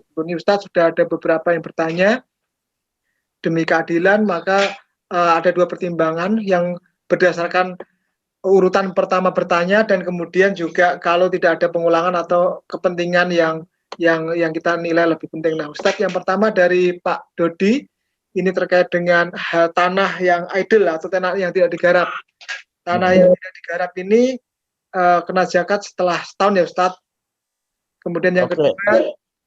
Ini Ustadz sudah ada beberapa yang bertanya demi keadilan, maka ada dua pertimbangan yang berdasarkan urutan pertama bertanya dan kemudian juga kalau tidak ada pengulangan atau kepentingan yang kita nilai lebih penting. Nah, Ustadz, yang pertama dari Pak Dodi, ini terkait dengan tanah yang idle atau tanah yang tidak digarap. Tanah yang tidak digarap ini kena zakat setelah setahun ya Ustadz. Kemudian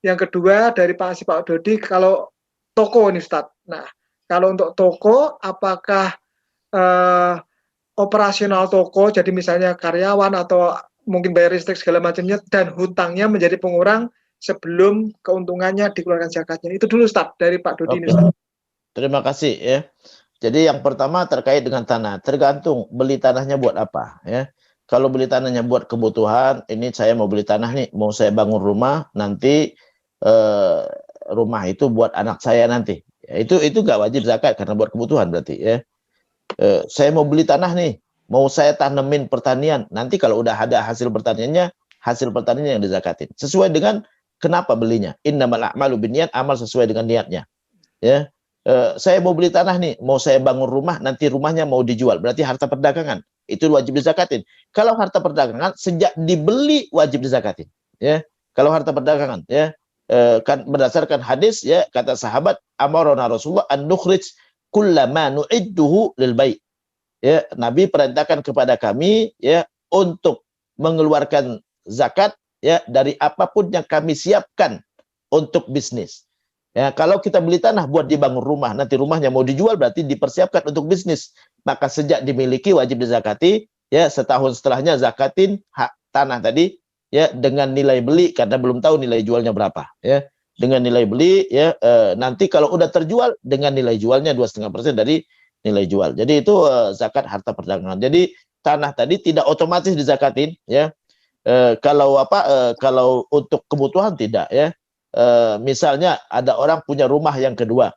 yang kedua dari Pak Dodi, kalau toko ini Ustadz. Nah, kalau untuk toko, apakah operasional toko, jadi misalnya karyawan atau mungkin bayar listrik segala macamnya, dan hutangnya menjadi pengurang sebelum keuntungannya dikeluarkan zakatnya. Itu dulu Ustadz dari Pak Dodi. Terima kasih ya. Jadi yang pertama terkait dengan tanah, tergantung beli tanahnya buat apa ya. Kalau beli tanahnya buat kebutuhan, ini saya mau beli tanah nih, mau saya bangun rumah, nanti rumah itu buat anak saya nanti. Ya, itu nggak wajib zakat karena buat kebutuhan berarti ya. Saya mau beli tanah nih, mau saya tanemin pertanian, nanti kalau udah ada hasil pertaniannya yang dizakatin. Sesuai dengan kenapa belinya. Innamal a'malu binniyat, amal sesuai dengan niatnya. Ya. Saya mau beli tanah nih, mau saya bangun rumah, nanti rumahnya mau dijual, berarti harta perdagangan, itu wajib dizakatin. Kalau harta perdagangan sejak dibeli wajib dizakatin, ya. Kalau harta perdagangan, ya, kan berdasarkan hadis, ya, kata sahabat, amarona Rasulullah an nukhrij kullama nu'idduhu lil bai'. Ya, Nabi perintahkan kepada kami, ya, untuk mengeluarkan zakat, ya, dari apapun yang kami siapkan untuk bisnis. Ya, kalau kita beli tanah buat dibangun rumah, nanti rumahnya mau dijual berarti dipersiapkan untuk bisnis. Maka sejak dimiliki wajib dizakati, ya, setahun setelahnya zakatin hak tanah tadi, ya, dengan nilai beli karena belum tahu nilai jualnya berapa, ya. Dengan nilai beli, ya, nanti kalau udah terjual dengan nilai jualnya 2,5% dari nilai jual. Jadi itu zakat harta perdagangan. Jadi tanah tadi tidak otomatis dizakatin, ya. Kalau untuk kebutuhan tidak, ya. Misalnya ada orang punya rumah yang kedua,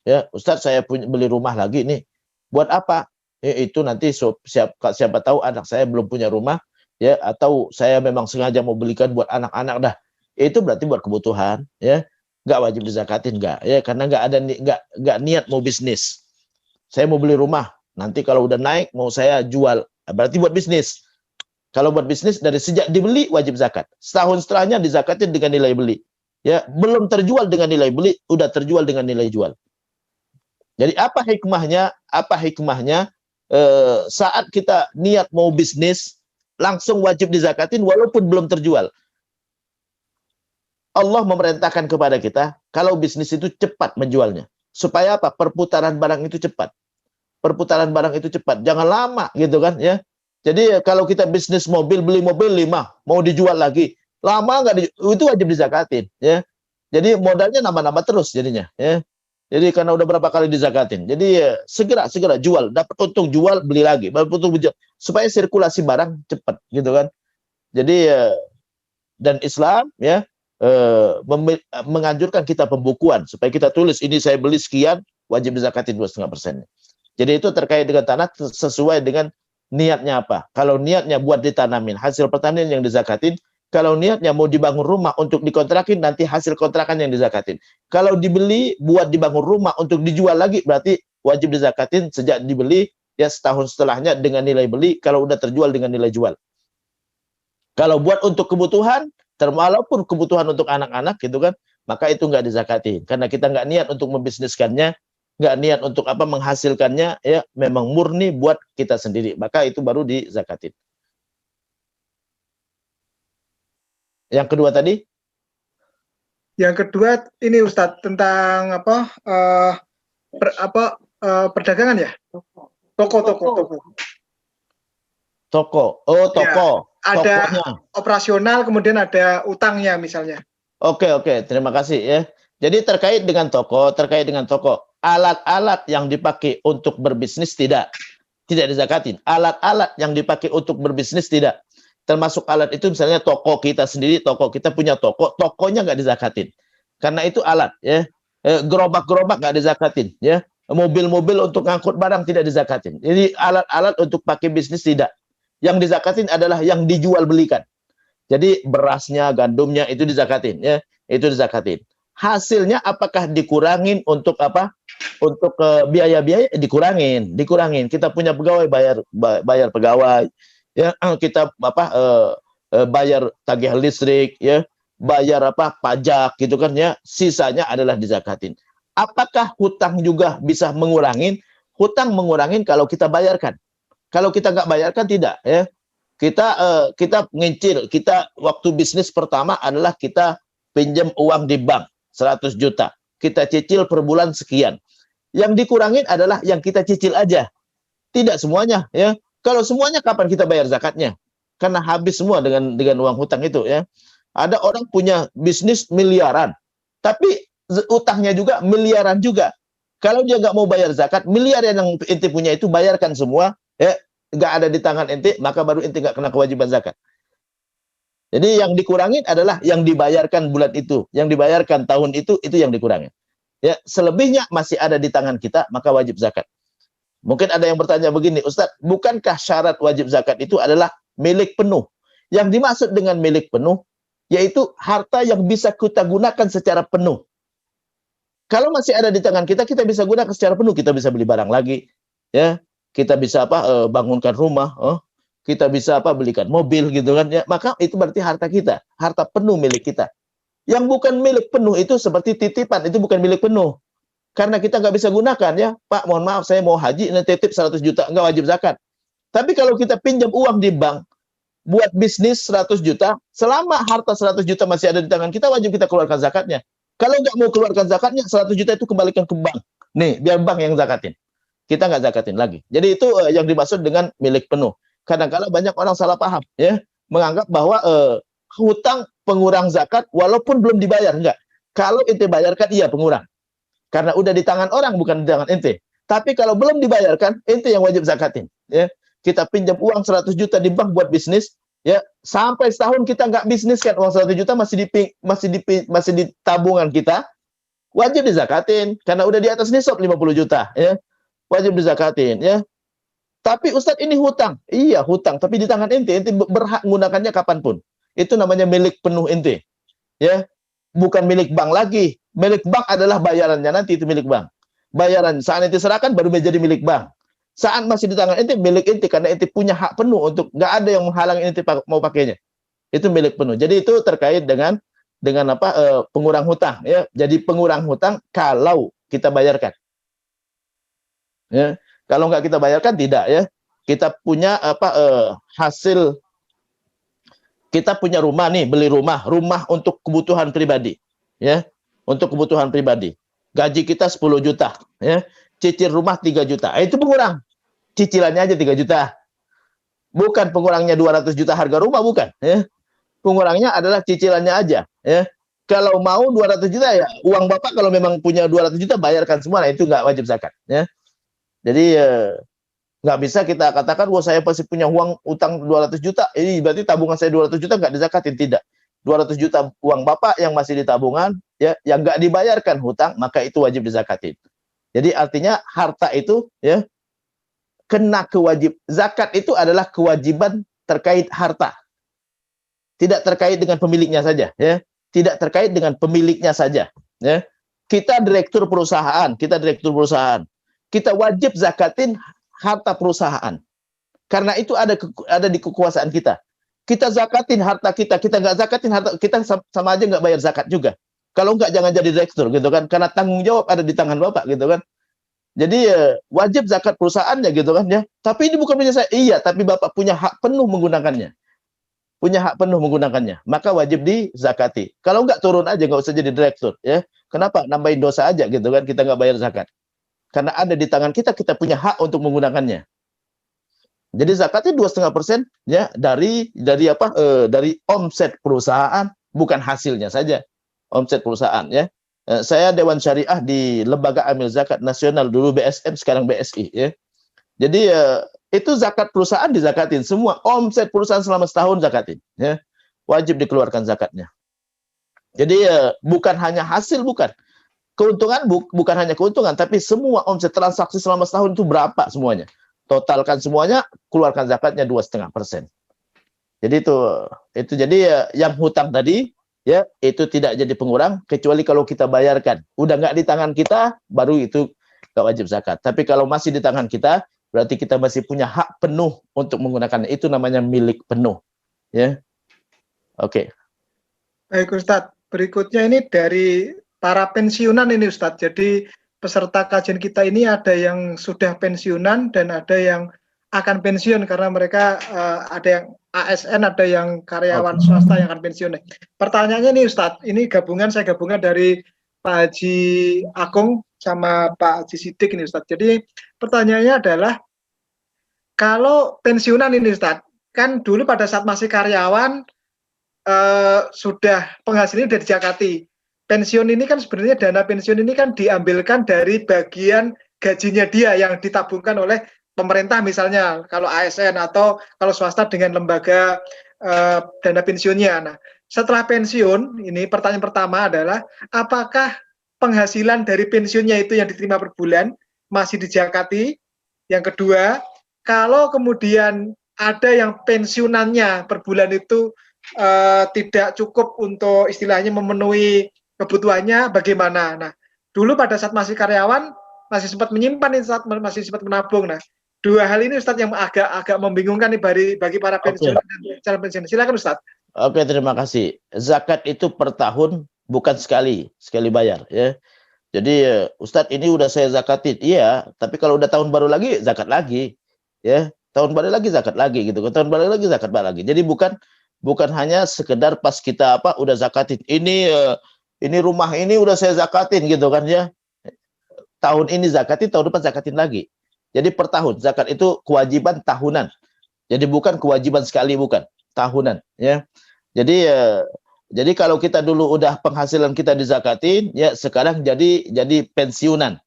ya, Ustadz saya beli rumah lagi nih, buat apa? Itu nanti siapa tahu anak saya belum punya rumah, ya, atau saya memang sengaja mau belikan buat anak-anak dah, itu berarti buat kebutuhan, ya, nggak wajib dizakatin, nggak, ya, karena nggak niat mau bisnis. Saya mau beli rumah, nanti kalau udah naik mau saya jual, berarti buat bisnis. Kalau buat bisnis dari sejak dibeli wajib zakat, setahun setelahnya dizakatin dengan nilai beli. Ya, belum terjual dengan nilai beli, udah terjual dengan nilai jual. Jadi apa hikmahnya? Saat kita niat mau bisnis, langsung wajib dizakatin walaupun belum terjual. Allah memerintahkan kepada kita, kalau bisnis itu cepat menjualnya. Supaya apa? Perputaran barang itu cepat. Jangan lama gitu kan, ya. Jadi kalau kita bisnis mobil, beli mobil 5, mau dijual lagi, lama nggak itu wajib dizakatin, ya. Jadi modalnya nambah-nambah terus jadinya, ya. Jadi karena udah berapa kali dizakatin. Jadi segera jual, dapat untung jual, beli lagi, dapat untung jual, supaya sirkulasi barang cepat gitu kan. Jadi dan Islam, ya, menganjurkan kita pembukuan supaya kita tulis ini saya beli sekian, wajib dizakatin 2,5%. Jadi itu terkait dengan tanah sesuai dengan niatnya apa. Kalau niatnya buat ditanamin, hasil pertanian yang dizakatin. Kalau niatnya mau dibangun rumah untuk dikontrakin, nanti hasil kontrakan yang dizakatin. Kalau dibeli buat dibangun rumah untuk dijual lagi, berarti wajib dizakatin sejak dibeli, ya, setahun setelahnya dengan nilai beli, kalau udah terjual dengan nilai jual. Kalau buat untuk kebutuhan, walaupun kebutuhan untuk anak-anak gitu kan, maka itu nggak dizakatin. Karena kita nggak niat untuk membisniskannya, nggak niat untuk apa menghasilkannya, ya, memang murni buat kita sendiri, maka itu baru dizakatin. Yang kedua tadi? Yang kedua ini Ustadz tentang perdagangan ya? Toko. Oh, toko. Ya, ada tokonya. Operasional, kemudian ada utangnya misalnya. Oke, terima kasih, ya. Jadi terkait dengan toko, alat-alat yang dipakai untuk berbisnis tidak dizakatin. Alat-alat yang dipakai untuk berbisnis tidak. Termasuk alat itu misalnya toko kita sendiri, kita punya tokonya nggak dizakatin. Karena itu alat, ya. Gerobak-gerobak nggak dizakatin, ya. Mobil-mobil untuk ngangkut barang tidak dizakatin. Jadi alat-alat untuk pakai bisnis tidak. Yang dizakatin adalah yang dijual belikan. Jadi berasnya, gandumnya itu dizakatin, ya. Itu dizakatin. hasilnya apakah dikurangin untuk apa? Untuk biaya-biaya dikurangin. Kita punya pegawai bayar pegawai, ya kita apa bayar tagihan listrik, ya bayar apa pajak gitu kan ya, sisanya adalah dizakatin. Apakah hutang juga bisa mengurangin? Hutang mengurangin kalau kita bayarkan. Kalau kita nggak bayarkan tidak, ya. Kita ngincil, kita waktu bisnis pertama adalah kita pinjam uang di bank 100 juta. Kita cicil per bulan sekian. Yang dikurangin adalah yang kita cicil aja. Tidak semuanya, ya. Kalau semuanya kapan kita bayar zakatnya? Karena habis semua dengan uang hutang itu, ya. Ada orang punya bisnis miliaran, tapi utangnya juga miliaran juga. Kalau dia nggak mau bayar zakat, miliar yang ente punya itu bayarkan semua, ya. Nggak ada di tangan ente, maka baru ente nggak kena kewajiban zakat. Jadi yang dikurangin adalah yang dibayarkan bulan itu, yang dibayarkan tahun itu yang dikurangin. Ya, selebihnya masih ada di tangan kita, maka wajib zakat. Mungkin ada yang bertanya begini, Ustadz, bukankah syarat wajib zakat itu adalah milik penuh? Yang dimaksud dengan milik penuh, yaitu harta yang bisa kita gunakan secara penuh. Kalau masih ada di tangan kita, kita bisa gunakan secara penuh, kita bisa beli barang lagi, ya. Kita bisa apa bangunkan rumah, kita bisa apa belikan mobil gitu kan ya, maka itu berarti harta kita, harta penuh milik kita. Yang bukan milik penuh itu seperti titipan, itu bukan milik penuh. Karena kita nggak bisa gunakan ya, Pak mohon maaf saya mau haji, nanti titip 100 juta, nggak wajib zakat. Tapi kalau kita pinjam uang di bank, buat bisnis 100 juta, selama harta 100 juta masih ada di tangan kita, wajib kita keluarkan zakatnya. Kalau nggak mau keluarkan zakatnya, 100 juta itu kembalikan ke bank. Nih, biar bank yang zakatin. Kita nggak zakatin lagi. Jadi itu yang dimaksud dengan milik penuh. Kadang-kadang banyak orang salah paham, ya, menganggap bahwa hutang pengurang zakat walaupun belum dibayar, enggak. Kalau ente bayarkan iya pengurang. Karena udah di tangan orang bukan di tangan ente. Tapi kalau belum dibayarkan, ente yang wajib zakatin, ya. Kita pinjam uang 100 juta di bank buat bisnis, ya, sampai setahun kita nggak bisnis kan, uang 100 juta masih di tabungan kita, wajib dizakatin karena udah di atas nisab 50 juta, ya. Wajib dizakatin, ya. Tapi Ustadz ini hutang. Iya, hutang, tapi di tangan ente berhak menggunakannya kapanpun. Itu namanya milik penuh ente. Ya. Bukan milik bank lagi. Milik bank adalah bayarannya nanti itu milik bank. Bayaran saat ente serahkan baru menjadi milik bank. Saat masih di tangan ente milik ente karena ente punya hak penuh untuk nggak ada yang menghalangi ente mau pakainya. Itu milik penuh. Jadi itu terkait dengan apa pengurang hutang, ya. Jadi pengurang hutang kalau kita bayarkan. Ya, kalau nggak kita bayarkan tidak, ya. Kita punya apa hasil, kita punya rumah nih, beli rumah untuk kebutuhan pribadi, ya, untuk kebutuhan pribadi. Gaji kita 10 juta, ya, cicil rumah 3 juta, itu pengurang, cicilannya aja 3 juta, bukan pengurangnya 200 juta harga rumah, bukan, ya. Pengurangnya adalah cicilannya aja, ya. Kalau mau 200 juta ya uang bapak, kalau memang punya 200 juta bayarkan semua, nah itu nggak wajib zakat, ya. Jadi nggak bisa kita katakan, wah saya pasti punya uang utang 200 juta, ini berarti tabungan saya 200 juta nggak dizakatin. Tidak. 200 juta uang bapak yang masih di tabungan, ya, yang nggak dibayarkan hutang, maka itu wajib dizakatin. Jadi artinya harta itu, ya, kena kewajib. Zakat itu adalah kewajiban terkait harta. Tidak terkait dengan pemiliknya saja, ya. Tidak terkait dengan pemiliknya saja, ya. Kita direktur perusahaan, kita wajib zakatin harta perusahaan. Karena itu ada di kekuasaan kita. Kita zakatin harta kita, kita nggak zakatin harta kita sama aja nggak bayar zakat juga. Kalau nggak jangan jadi direktur gitu kan, karena tanggung jawab ada di tangan bapak gitu kan. Jadi wajib zakat perusahaannya gitu kan, ya. Tapi ini bukan punya saya. Iya, tapi bapak punya hak penuh menggunakannya. Punya hak penuh menggunakannya, maka wajib dizakati. Kalau nggak turun aja, nggak usah jadi direktur, ya. Kenapa? Nambahin dosa aja gitu kan, kita nggak bayar zakat. Karena ada di tangan kita, kita punya hak untuk menggunakannya. Jadi zakatnya 2,5% ya dari apa? Dari omset perusahaan, bukan hasilnya saja. Omset perusahaan, ya. Saya Dewan Syariah di Lembaga Amil Zakat Nasional, dulu BSN, sekarang BSI, ya. Jadi itu zakat perusahaan dizakatin semua, omset perusahaan selama setahun zakatin, ya. Wajib dikeluarkan zakatnya. Jadi bukan hanya hasil, bukan. Keuntungan bukan hanya keuntungan, tapi semua omset transaksi selama setahun itu berapa semuanya. Totalkan semuanya, keluarkan zakatnya 2,5%. Jadi itu jadi yang hutang tadi ya itu tidak jadi pengurang kecuali kalau kita bayarkan. Udah nggak di tangan kita, baru itu nggak wajib zakat. Tapi kalau masih di tangan kita, berarti kita masih punya hak penuh untuk menggunakan. Itu namanya milik penuh. Ya, oke. Baik Ustadz, berikutnya ini dari para pensiunan ini Ustadz. Jadi peserta kajian kita ini ada yang sudah pensiunan dan ada yang akan pensiun karena mereka ada yang ASN, ada yang karyawan swasta yang akan pensiun. Pertanyaannya nih Ustadz, ini saya gabungan dari Pak Haji Agung sama Pak Haji Sidik ini Ustadz. Jadi pertanyaannya adalah, kalau pensiunan ini Ustadz, kan dulu pada saat masih karyawan sudah penghasilannya sudah dijakati. Pensiun ini kan sebenarnya dana pensiun ini kan diambilkan dari bagian gajinya dia yang ditabungkan oleh pemerintah misalnya kalau ASN, atau kalau swasta dengan lembaga dana pensiunnya. Nah, setelah pensiun ini pertanyaan pertama adalah, apakah penghasilan dari pensiunnya itu yang diterima per bulan masih dijakati? Yang kedua, kalau kemudian ada yang pensiunannya per bulan itu tidak cukup untuk istilahnya memenuhi kebutuhannya, bagaimana? Nah, dulu pada saat masih karyawan masih sempat menyimpan, saat masih sempat menabung. Nah, dua hal ini Ustadz yang agak membingungkan nih bagi para pensiunan dan calon pensiunan. Silakan Ustadz. Oke, terima kasih. Zakat itu per tahun, bukan sekali bayar, ya. Jadi Ustadz ini udah saya zakatin, iya. Tapi kalau udah tahun baru lagi, zakat lagi, ya. Tahun baru lagi zakat lagi gitu. Tahun baru lagi zakat lagi. Jadi bukan hanya sekedar pas kita udah zakatin. Ini rumah ini udah saya zakatin gitu kan ya. Tahun ini zakatin, tahun depan zakatin lagi. Jadi per tahun, zakat itu kewajiban tahunan. Jadi bukan kewajiban sekali, bukan, tahunan ya. Jadi kalau kita dulu udah penghasilan kita dizakatin, ya sekarang jadi pensiunan.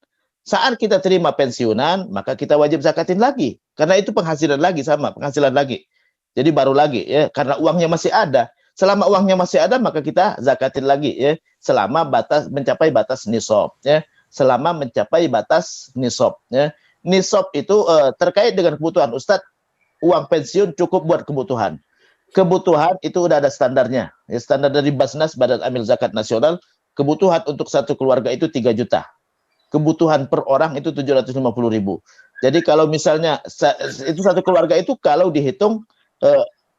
Saat kita terima pensiunan, maka kita wajib zakatin lagi. Karena itu penghasilan lagi, sama penghasilan lagi. Jadi baru lagi ya, karena uangnya masih ada. Selama uangnya masih ada, maka kita zakatin lagi ya, selama mencapai batas nisab ya. Selama mencapai batas nisab ya. Nisab itu terkait dengan kebutuhan. Ustadz, uang pensiun cukup buat kebutuhan. Kebutuhan itu udah ada standarnya. Ya, standar dari Basnas, Badan Amil Zakat Nasional, kebutuhan untuk satu keluarga itu 3 juta. Kebutuhan per orang itu 750.000. Jadi kalau misalnya itu satu keluarga itu kalau dihitung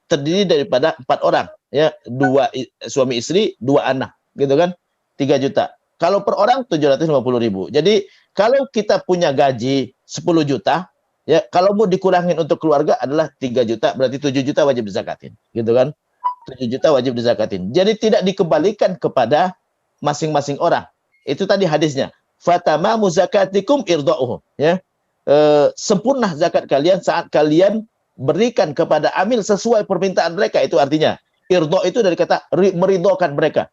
terdiri daripada 4 orang, ya, 2 suami istri, 2 anak, gitu kan, 3 juta. Kalau per orang 750.000. Jadi kalau kita punya gaji 10 juta, ya, kalau mau dikurangin untuk keluarga adalah 3 juta, berarti 7 juta wajib dizakatin, gitu kan? 7 juta wajib dizakatin. Jadi tidak dikembalikan kepada masing-masing orang. Itu tadi hadisnya. Fatamamu zakatikum irda'uhum, ya. Sempurna zakat kalian saat kalian berikan kepada amil sesuai permintaan mereka. Itu artinya irdo itu dari kata meridhokan mereka.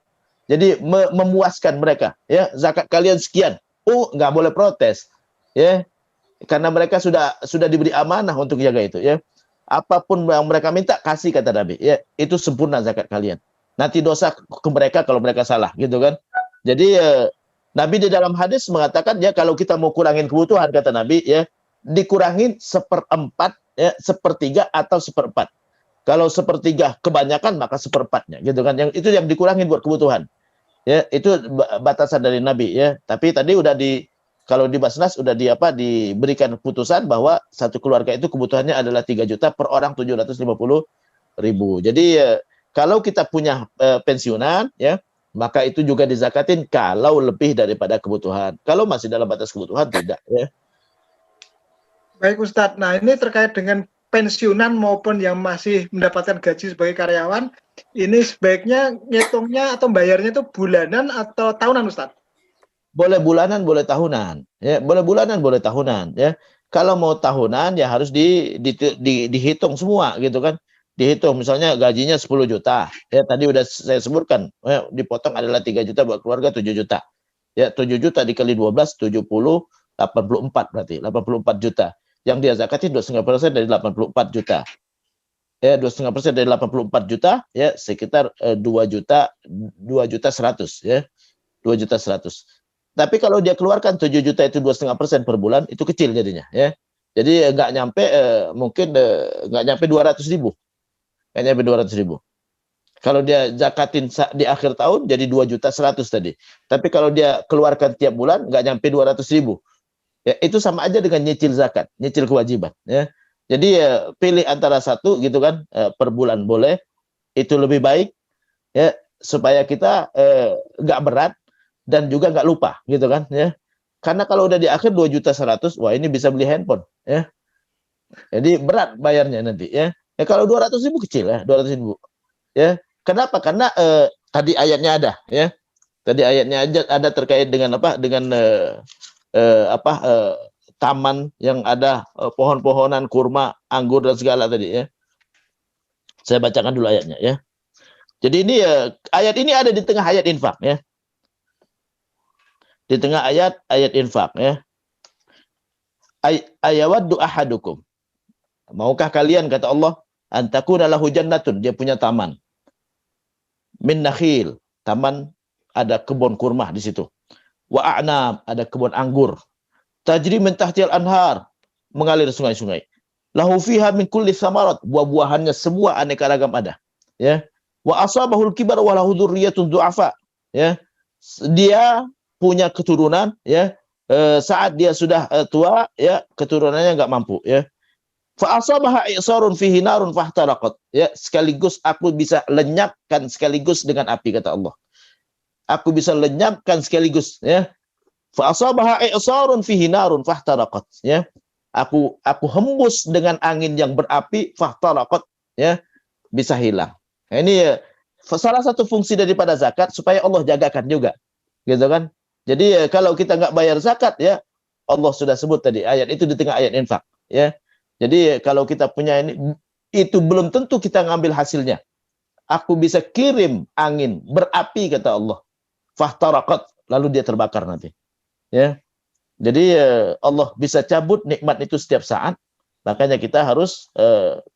Jadi memuaskan mereka, ya. Zakat kalian sekian. Nggak boleh protes, ya. Karena mereka sudah diberi amanah untuk jaga itu, ya. Apapun yang mereka minta kasih, kata Nabi, ya. Itu sempurna zakat kalian. Nanti dosa ke mereka kalau mereka salah, gitu kan. Jadi Nabi di dalam hadis mengatakan, ya, kalau kita mau kurangin kebutuhan, kata Nabi, ya, dikurangin 1/4, ya, 1/3 atau 1/4. Kalau 1/3 kebanyakan, maka 1/4-nya, gitu kan. Itu yang dikurangin buat kebutuhan. Ya, itu batasan dari Nabi, ya. Tapi tadi kalau di Basnas udah diberikan putusan bahwa satu keluarga itu kebutuhannya adalah 3 juta, per orang 750.000. Jadi kalau kita punya pensiunan, ya, maka itu juga dizakatin kalau lebih daripada kebutuhan. Kalau masih dalam batas kebutuhan, tidak, ya. Baik Ustadz, nah ini terkait dengan pensiunan maupun yang masih mendapatkan gaji sebagai karyawan, ini sebaiknya ngitungnya atau bayarnya itu bulanan atau tahunan Ustadz? Boleh bulanan, boleh tahunan, ya. Boleh bulanan, boleh tahunan, ya. Kalau mau tahunan ya harus dihitung semua, gitu kan. Dihitung misalnya gajinya 10 juta, ya, tadi udah saya sebutkan, ya, dipotong adalah 3 juta buat keluarga, 7 juta. Ya, 7 juta dikali 12, 70, 84 berarti, 84 juta. Yang dia zakatin 2,5% dari 84 juta. Ya, 2,5% dari 84 juta, ya, sekitar 2.100.000, ya. 2.100.000. Tapi kalau dia keluarkan 7 juta itu 2,5% per bulan, itu kecil jadinya, ya. Jadi nggak nyampe mungkin nggak nyampe 200.000. Nggak nyampe 200.000. Kalau dia zakatin di akhir tahun jadi 2.100.000 tadi. Tapi kalau dia keluarkan tiap bulan nggak nyampe 200.000. Ya, itu sama aja dengan nyicil zakat, nyicil kewajiban. Ya. Jadi pilih antara satu gitu kan, per bulan boleh, itu lebih baik ya, supaya kita nggak berat dan juga nggak lupa gitu kan ya. Karena kalau udah di akhir 2.100.000, wah ini bisa beli handphone ya. Jadi berat bayarnya nanti ya. Ya kalau 200.000 kecil ya, 200.000 ya. Kenapa? Karena tadi ayatnya ada ya. Tadi ayatnya ada terkait dengan apa? Dengan taman yang ada pohon-pohonan kurma, anggur dan segala tadi ya. Saya bacakan dulu ayatnya ya. Jadi ini ayat ini ada di tengah ayat infak ya. Di tengah ayat infak ya. Ayawaddu ahadukum. Maukah kalian, kata Allah, antakuna lahu jannatun, dia punya taman. Min nakhil, taman ada kebun kurma di situ. Wa a'nab, ada kebun anggur. Tajri min tahtil anhar, mengalir sungai-sungai. Lahu fiha min kulli thamarat, buah-buahannya semua aneka ragam ada. Ya. Wa asabahul kibar wa lahu dzurriyyatun du'afa. Ya. Dia punya keturunan ya, saat dia sudah tua ya, keturunannya enggak mampu ya. Fa asabaha i'sarun fihi narun fahtaraqat. Ya, sekaligus aku bisa lenyapkan sekaligus dengan api, kata Allah. Aku bisa lenyapkan sekaligus ya. Fa asabaha i'sarun fihi narun fahtaraqat ya. Aku hembus dengan angin yang berapi, fahtaraqat ya, bisa hilang. Nah, ini salah satu fungsi daripada zakat supaya Allah jagakan juga. Gitu kan? Jadi kalau kita nggak bayar zakat ya, Allah sudah sebut tadi ayat itu di tengah ayat infak ya. Jadi kalau kita punya ini, itu belum tentu kita ngambil hasilnya. Aku bisa kirim angin berapi, kata Allah. Fahtaraqat, lalu dia terbakar nanti. Ya. Jadi Allah bisa cabut nikmat itu setiap saat. Makanya kita harus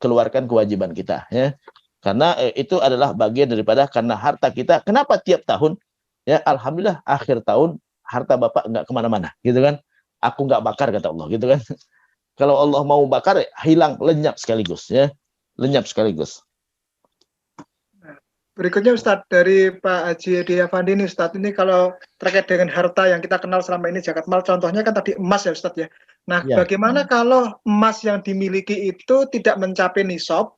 keluarkan kewajiban kita. Ya. Karena itu adalah bagian daripada, karena harta kita. Kenapa tiap tahun? Ya, alhamdulillah akhir tahun harta Bapak nggak kemana-mana, gitu kan? Aku nggak bakar, kata Allah, gitu kan? Kalau Allah mau bakar, hilang, lenyap sekaligus ya. Lenyap sekaligus. Berikutnya Ustadz, dari Pak Haji Edi Afandi ini Ustadz, ini kalau terkait dengan harta yang kita kenal selama ini zakat mal, contohnya kan tadi emas ya Ustadz ya. Nah, Ya. bagaimana kalau emas yang dimiliki itu tidak mencapai nisab,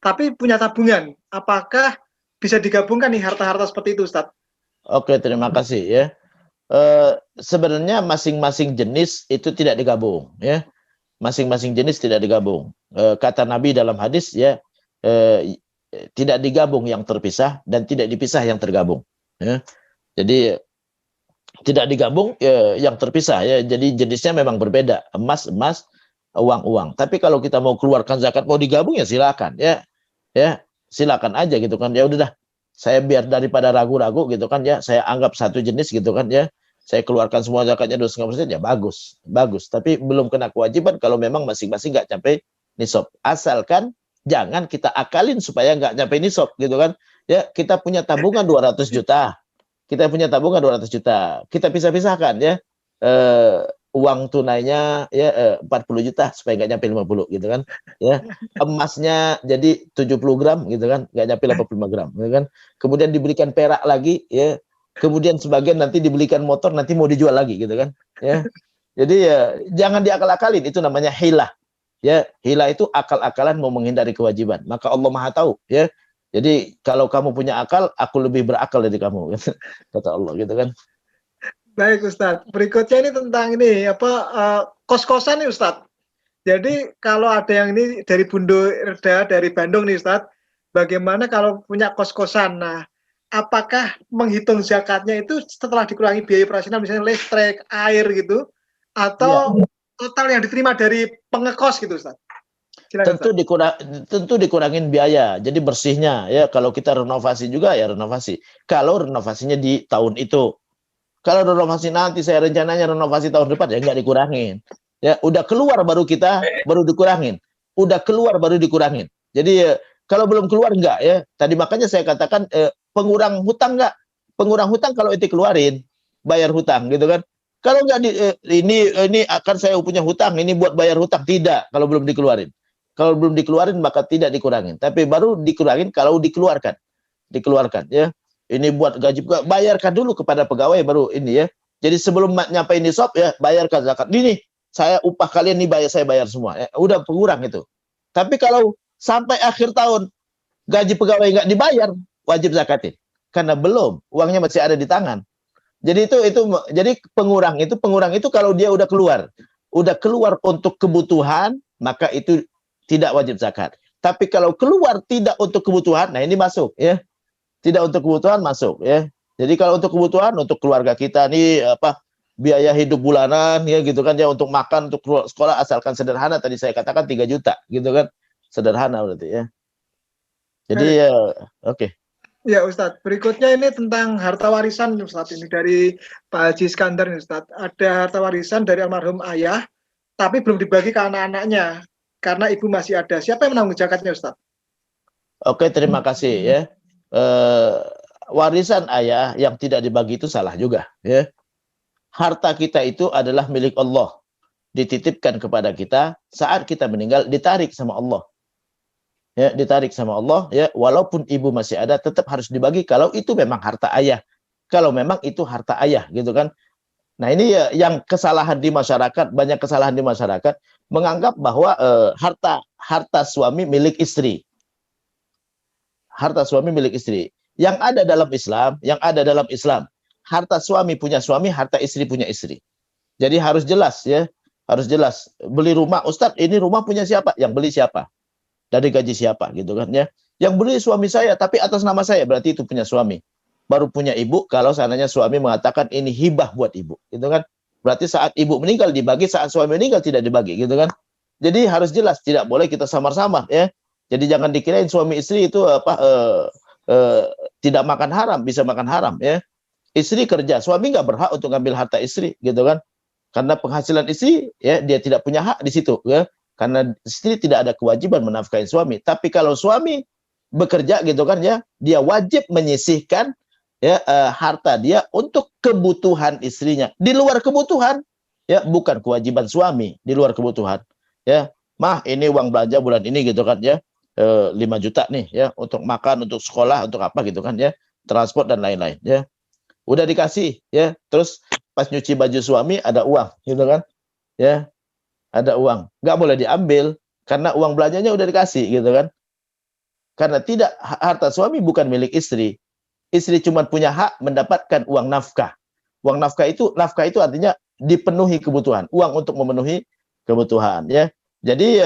tapi punya tabungan? Apakah bisa digabungkan nih harta-harta seperti itu Ustadz? Oke, terima kasih ya. Sebenarnya masing-masing jenis itu tidak digabung ya. Masing-masing jenis tidak digabung. Kata Nabi dalam hadis ya, tidak digabung yang terpisah dan tidak dipisah yang tergabung. Ya. Jadi tidak digabung yang terpisah ya. Jadi jenisnya memang berbeda. Emas, uang. Tapi kalau kita mau keluarkan zakat, mau digabung ya silakan ya. Ya, silakan aja gitu kan. Ya udah dah. Saya biar daripada ragu-ragu gitu kan ya, saya anggap satu jenis gitu kan ya. Saya keluarkan semua zakatnya 2,5% ya bagus. Tapi belum kena kewajiban kalau memang masing-masing nggak sampai nisab. Asalkan jangan kita akalin supaya nggak nyampe nisab gitu kan. Ya, kita punya tabungan 200 juta. Kita punya tabungan 200 juta. Kita pisah-pisahkan ya. Uang tunainya ya 40 juta supaya nggak nyampe 50 gitu kan. Ya. Emasnya jadi 70 gram gitu kan, nggak nyampe 85 gram gitu kan. Kemudian diberikan perak lagi ya. Kemudian sebagian nanti dibelikan motor, nanti mau dijual lagi gitu kan ya. Jadi ya jangan diakal-akalin, itu namanya hilah ya. Hilah itu akal-akalan mau menghindari kewajiban, maka Allah Maha tahu ya. Jadi kalau kamu punya akal, aku lebih berakal dari kamu kata Allah gitu kan. Baik Ustadz, berikutnya ini tentang ini kos-kosan nih Ustadz. Jadi kalau ada yang ini dari Bundo Irda dari Bandung nih Ustadz, bagaimana kalau punya kos-kosan? Nah, apakah menghitung zakatnya itu setelah dikurangi biaya operasional, misalnya listrik, air gitu, atau total yang diterima dari pengekos gitu Ustaz? Silakan, Tentu dikurangin biaya, jadi bersihnya ya. Kalau kita renovasi juga ya renovasi. Kalau renovasinya di tahun itu, kalau renovasi nanti saya rencananya renovasi tahun depan ya nggak dikurangin. Ya udah keluar baru dikurangin. Udah keluar baru dikurangin. Jadi kalau belum keluar enggak ya. Tadi makanya saya katakan pengurang hutang enggak? Pengurang hutang kalau itu keluarin, bayar hutang gitu kan. Kalau enggak ini akan saya punya hutang, ini buat bayar hutang, tidak kalau belum dikeluarin. Kalau belum dikeluarin maka tidak dikurangin. Tapi baru dikurangin kalau dikeluarkan. dikeluarkan ya. Ini buat gaji, bayarkan dulu kepada pegawai baru ini ya. Jadi sebelum nyampe nisab ya, bayarkan zakat. Ini saya upah kalian nih saya bayar semua. Ya, udah kurang itu. Tapi kalau sampai akhir tahun gaji pegawai nggak dibayar, wajib zakatin. Karena belum, uangnya masih ada di tangan. Jadi jadi pengurang itu kalau dia udah keluar untuk kebutuhan, maka itu tidak wajib zakat. Tapi kalau keluar tidak untuk kebutuhan, nah ini masuk ya. Tidak untuk kebutuhan masuk ya. Jadi kalau untuk kebutuhan untuk keluarga kita nih biaya hidup bulanan ya gitu kan ya, untuk makan, untuk sekolah, asalkan sederhana, tadi saya katakan 3 juta gitu kan. Sederhana berarti ya. Jadi ya oke. Ya Ustadz, berikutnya ini tentang harta warisan Ustadz, ini dari Pak Haji Iskandar nih Ustadz. Ada harta warisan dari almarhum ayah, tapi belum dibagi ke anak-anaknya karena ibu masih ada. Siapa yang menanggung zakatnya Ustadz? Oke, terima kasih ya. Warisan ayah yang tidak dibagi itu salah juga ya. Harta kita itu adalah milik Allah, dititipkan kepada kita, saat kita meninggal ditarik sama Allah. Ya, ditarik sama Allah ya, walaupun ibu masih ada tetap harus dibagi kalau itu memang harta ayah. Kalau memang itu harta ayah gitu kan. Nah, ini ya yang kesalahan di masyarakat, banyak kesalahan di masyarakat menganggap bahwa harta suami milik istri. Harta suami milik istri. Yang ada dalam Islam, harta suami punya suami, harta istri punya istri. Jadi harus jelas ya, harus jelas. Beli rumah, Ustadz, ini rumah punya siapa? Yang beli siapa? Dari gaji siapa gitu kan ya. Yang beli suami saya tapi atas nama saya, berarti itu punya suami. Baru punya ibu kalau seandainya suami mengatakan ini hibah buat ibu gitu kan. Berarti saat ibu meninggal dibagi, saat suami meninggal tidak dibagi gitu kan. Jadi harus jelas, tidak boleh kita samar-samar ya. Jadi jangan dikirain suami istri itu tidak makan haram, bisa makan haram ya. Istri kerja, suami nggak berhak untuk ngambil harta istri gitu kan. Karena penghasilan istri ya, dia tidak punya hak di situ ya. Karena istri tidak ada kewajiban menafkahi suami. Tapi kalau suami bekerja gitu kan ya, dia wajib menyisihkan ya harta dia untuk kebutuhan istrinya. Di luar kebutuhan ya, bukan kewajiban suami, di luar kebutuhan. Ya, mah ini uang belanja bulan ini gitu kan ya. 5 juta nih ya, untuk makan, untuk sekolah, untuk apa gitu kan ya. Transport dan lain-lain ya. Udah dikasih ya. Terus pas nyuci baju suami ada uang gitu kan. Ya. Ada uang, nggak boleh diambil karena uang belanjanya udah dikasih gitu kan. Karena tidak, harta suami bukan milik istri. Istri cuma punya hak mendapatkan uang nafkah. Uang nafkah itu artinya dipenuhi kebutuhan, uang untuk memenuhi kebutuhan ya. Jadi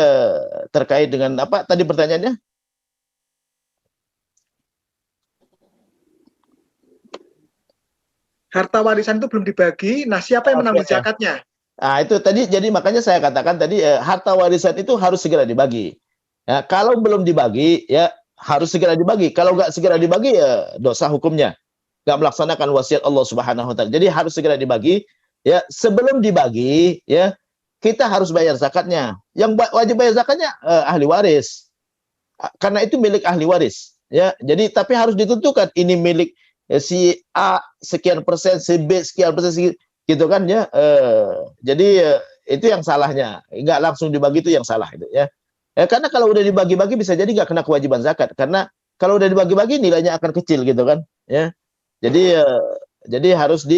terkait dengan apa tadi pertanyaannya? Harta warisan itu belum dibagi, nah siapa yang menanggung zakatnya? Nah, itu tadi, jadi makanya saya katakan tadi harta warisan itu harus segera dibagi. Ya, kalau belum dibagi, ya harus segera dibagi. Kalau nggak segera dibagi, ya dosa hukumnya. Nggak melaksanakan wasiat Allah Subhanahu Wa Taala. Jadi harus segera dibagi. Ya, sebelum dibagi, ya kita harus bayar zakatnya. Yang wajib bayar zakatnya ahli waris, karena itu milik ahli waris. Ya, jadi tapi harus ditentukan ini milik si A sekian persen, si B sekian persen. Gitu kan ya, jadi itu yang salahnya, nggak langsung dibagi itu yang salah itu ya. Karena kalau udah dibagi-bagi bisa jadi nggak kena kewajiban zakat, karena kalau udah dibagi-bagi nilainya akan kecil gitu kan ya. Jadi harus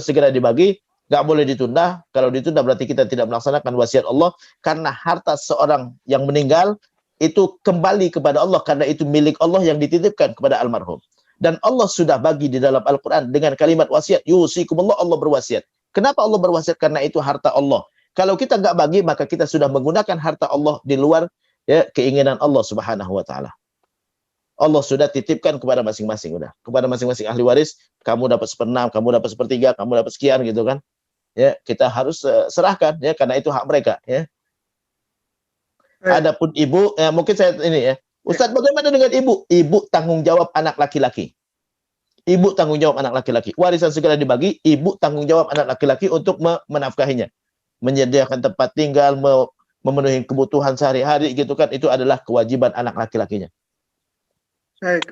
segera dibagi, nggak boleh ditunda. Kalau ditunda berarti kita tidak melaksanakan wasiat Allah, karena harta seorang yang meninggal itu kembali kepada Allah, karena itu milik Allah yang dititipkan kepada almarhum. Dan Allah sudah bagi di dalam Al-Quran dengan kalimat wasiat, yusikumullah, Allah berwasiat. Kenapa Allah berwasiat? Karena itu harta Allah. Kalau kita nggak bagi, maka kita sudah menggunakan harta Allah di luar ya keinginan Allah Subhanahu Wa Taala. Allah sudah titipkan kepada masing-masing, udah kepada masing-masing ahli waris. Kamu dapat 1/6, kamu dapat 1/3, kamu dapat sekian gitu kan? Ya, kita harus serahkan ya, karena itu hak mereka ya. Adapun ibu, ya, mungkin saya ini ya. Ustadz, bagaimana dengan ibu? Ibu tanggung jawab anak laki-laki. Ibu tanggung jawab anak laki-laki. Warisan segera dibagi, ibu tanggung jawab anak laki-laki untuk menafkahinya. Menyediakan tempat tinggal, memenuhi kebutuhan sehari-hari gitu kan. Itu adalah kewajiban anak laki-lakinya. Baik.